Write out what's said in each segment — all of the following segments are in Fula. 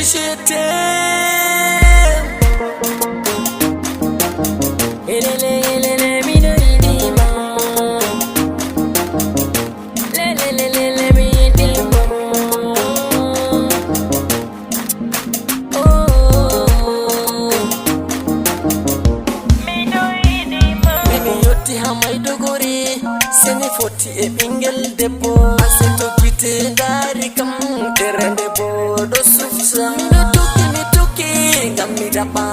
je t'aime. Seni foti e bingel debbo aseto kite dari kam tere debbo do sufsa mi tuki ngam mi daba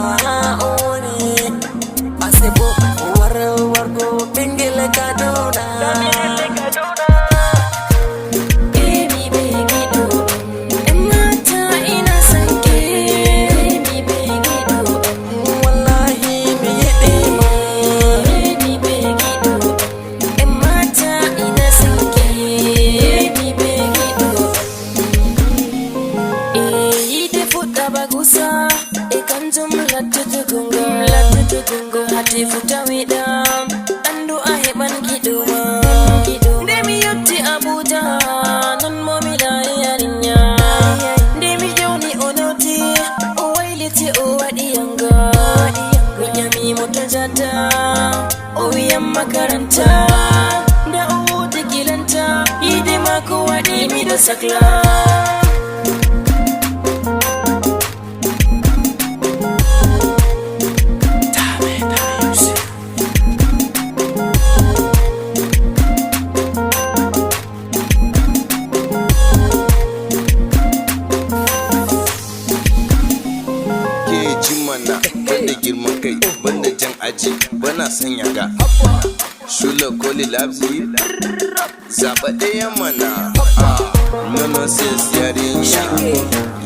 oni asebo wargo bingel kadona hati futa widam andu aheban kiduma demi yotti abuja non momila yarinya demi joni onoti o wailiti o wadi yanga nyami mutajata o yam makaranta da o tikilanta yide mako wadi mi da sakla. Banda girman kai banda jan aji bana sanya ga shula koli labzi zaba ɗaya mana nono sis yarinya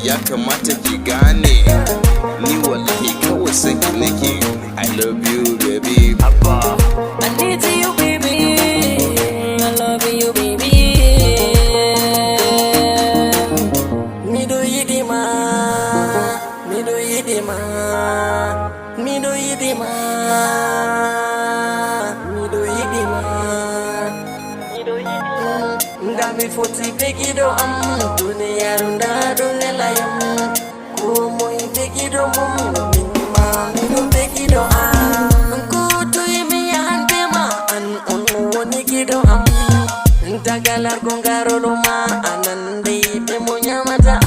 ya kamata ki gane ni wallahi kawai saki nake. I love you baby, I need you baby, I love you baby. Me do yidima, me do yidima, me do yidima, me do yidima, me do yidima. Ndami foti pekido dunia runda dunelayam. Kumo pekido minma, me do pekido Kutu imi antema woni kido Ntagalar kongaro luma anandi demonya mata